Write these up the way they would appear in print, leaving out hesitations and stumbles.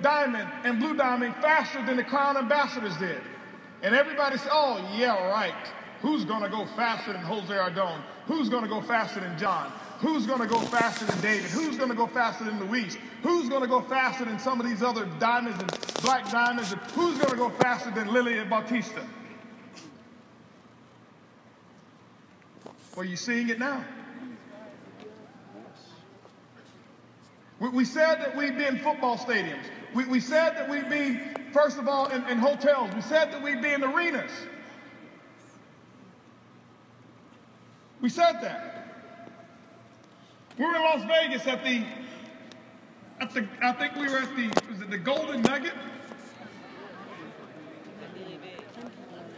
Diamond and Blue Diamond faster than the Crown Ambassadors did. And everybody said, oh, yeah, right. Who's going to go faster than Jose Ardon? Who's going to go faster than John? Who's going to go faster than David? Who's going to go faster than Luis? Who's going to go faster than some of these other diamonds and black diamonds? And who's going to go faster than Lily and Bautista? Well, you're seeing it now. We said that we'd be in football stadiums. We said that we'd be, first of all, in hotels. We said that we'd be in arenas. We said that. We were in Las Vegas at the I think we were at was it the Golden Nugget?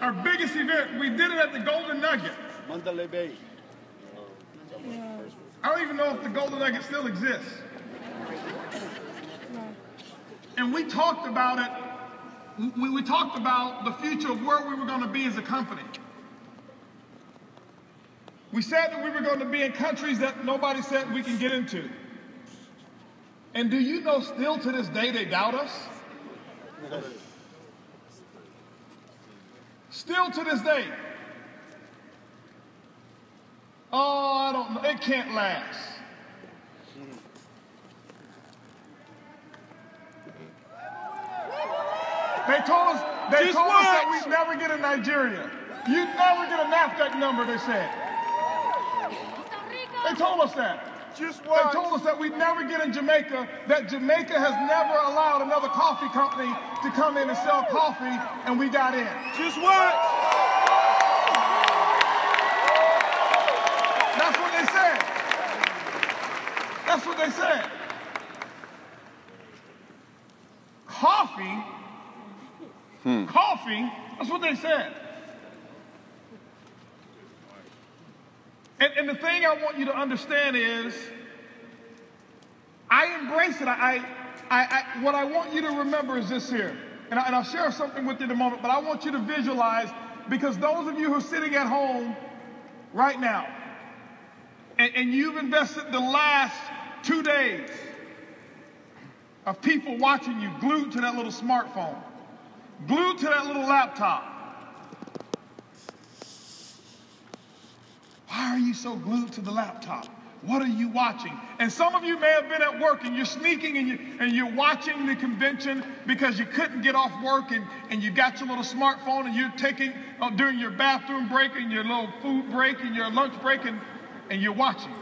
Our biggest event, we did it at the Golden Nugget. Mandalay Bay. I don't even know if the Golden Nugget still exists. And we talked about it, we talked about the future of where we were going to be as a company. We said that we were going to be in countries that nobody said we can get into. And do you know still to this day they doubt us? Still to this day. Oh, I don't know. It can't last. They told us that we'd never get in Nigeria. You'd never get a NAFTA number, they said. They told us that. They told us that we'd never get in Jamaica, that Jamaica has never allowed another coffee company to come in and sell coffee, and we got in. Just what? That's what they said. That's what they said. Coffee, that's what they said. And the thing I want you to understand is, I embrace it. What I want you to remember is this here. And I'll share something with you in a moment, but I want you to visualize, because those of you who are sitting at home right now, and you've invested the last 2 days of people watching you glued to that little smartphone, glued to that little laptop. Why are you so glued to the laptop? What are you watching? And some of you may have been at work and you're sneaking and you're watching the convention because you couldn't get off work, and you got your little smartphone and you're taking during your bathroom break and your little food break and your lunch break, and you're watching.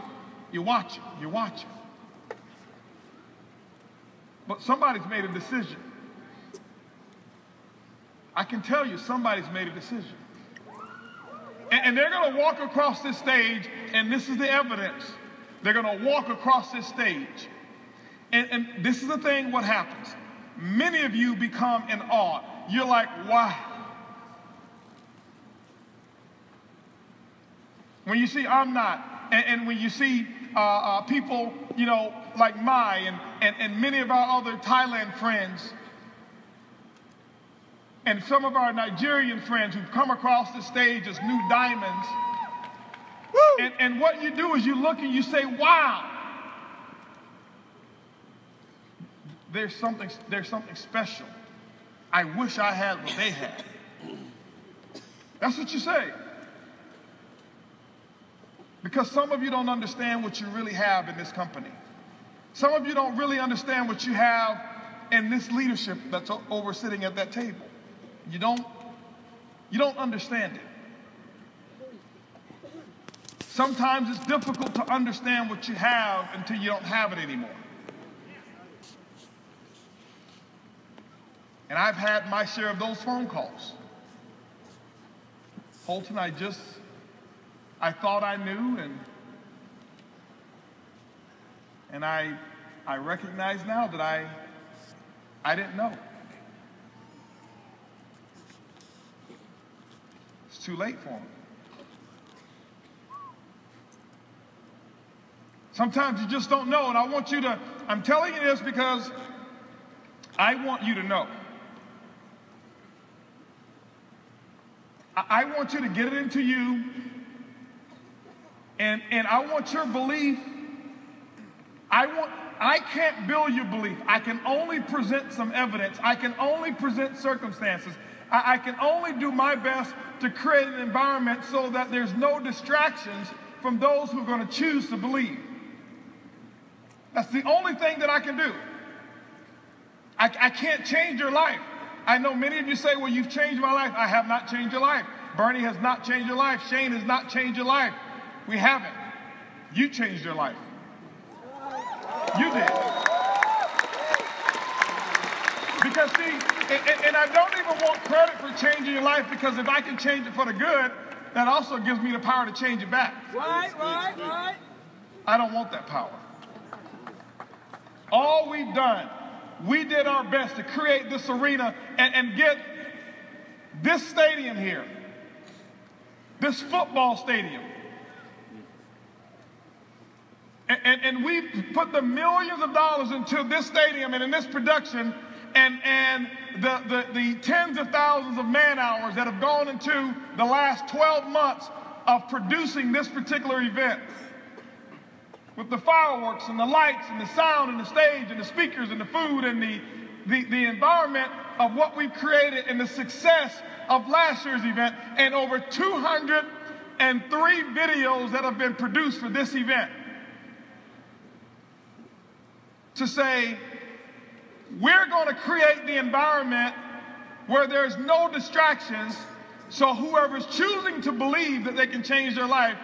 You're watching. You're watching. But somebody's made a decision. I can tell you somebody's made a decision. And they're going to walk across this stage, and this is the evidence. They're going to walk across this stage. And this is the thing, what happens. Many of you become in awe. You're like, wow. When you see I'm not, and when you see people, you know, like Mai and many of our other Thailand friends, and some of our Nigerian friends who've come across the stage as new diamonds. And what you do is you look and you say, wow, there's something special. I wish I had what they had. That's what you say. Because some of you don't understand what you really have in this company. Some of you don't really understand what you have in this leadership that's over sitting at that table. You don't understand it. Sometimes it's difficult to understand what you have until you don't have it anymore. And I've had my share of those phone calls. Holton, I thought I knew, and I recognize now that I didn't know. It's too late for them. Sometimes you just don't know, and I'm telling you this because I want you to know. I want you to get it into you, and I want your belief. I can't build your belief. I can only present some evidence. I can only present circumstances. I can only do my best to create an environment so that there's no distractions from those who are going to choose to believe. That's the only thing that I can do. I can't change your life. I know many of you say, well, you've changed my life. I have not changed your life. Bernie has not changed your life. Shane has not changed your life. We haven't. You changed your life. You did. Because see, and I don't even want credit for changing your life, because if I can change it for the good, that also gives me the power to change it back. Right. I don't want that power. All we've done, we did our best to create this arena and get this stadium here, this football stadium. And we put the millions of dollars into this stadium and in this production, and the tens of thousands of man hours that have gone into the last 12 months of producing this particular event. With the fireworks and the lights and the sound and the stage and the speakers and the food and the environment of what we've created and the success of last year's event, and over 203 videos that have been produced for this event. To say, we're going to create the environment where there's no distractions, so whoever's choosing to believe that they can change their life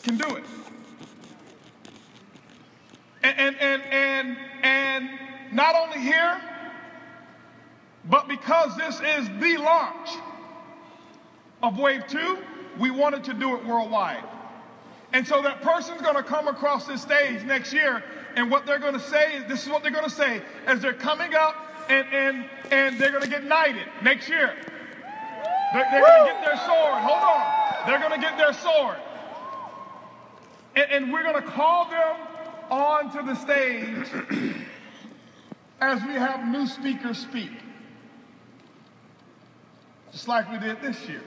can do it. And not only here, but because this is the launch of Wave 2, we wanted to do it worldwide. And so that person's going to come across this stage next year, and what they're going to say is, this is what they're going to say as they're coming up, and they're going to get knighted next year. They're going to get their sword. Hold on. They're going to get their sword. And we're going to call them onto the stage as we have new speakers speak. Just like we did this year.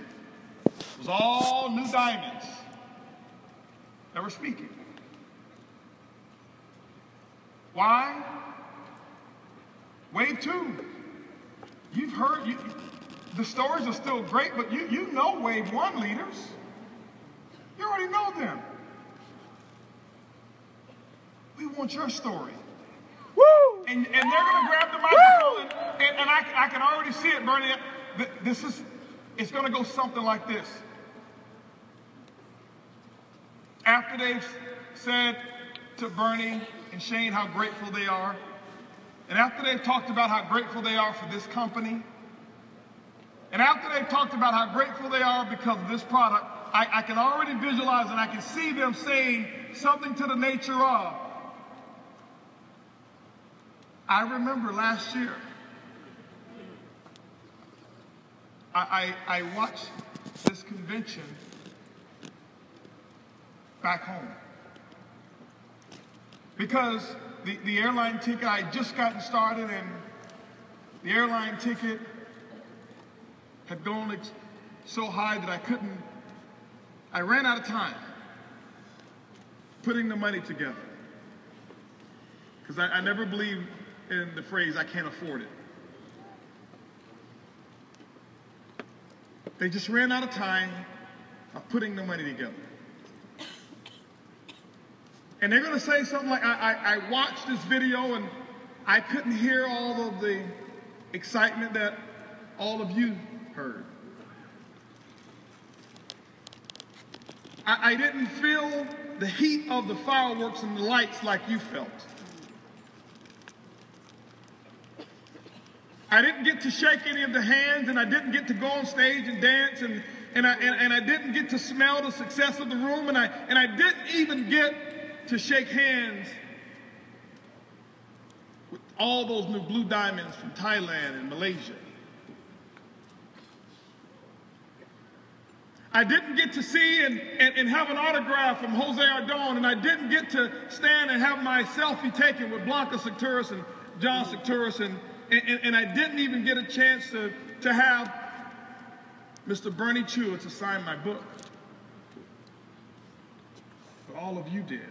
It was all new diamonds that were speaking. Why? Wave 2. You've heard, the stories are still great, but you know Wave 1 leaders. You already know them. We want your story. Woo! And they're going to grab the microphone, and I can already see it, Bernie. It's going to go something like this. After they've said to Bernie and Shane how grateful they are, and after they've talked about how grateful they are for this company, and after they've talked about how grateful they are because of this product, I can already visualize and I can see them saying something to the nature of, I remember last year, I watched this convention back home. Because the airline ticket, I had just gotten started, and the airline ticket had gone so high that I ran out of time putting the money together. Because I never believed in the phrase, I can't afford it. They just ran out of time of putting the money together. And they're going to say something like, I watched this video and I couldn't hear all of the excitement that all of you heard. I didn't feel the heat of the fireworks and the lights like you felt. I didn't get to shake any of the hands, and I didn't get to go on stage and dance, and I didn't get to smell the success of the room, and I didn't even get to shake hands with all those new blue diamonds from Thailand and Malaysia. I didn't get to see and have an autograph from Jose Ardon, and I didn't get to stand and have my selfie taken with Blanca Secturis and John Secturis, and I didn't even get a chance to have Mr. Bernie Chua to sign my book. But all of you did.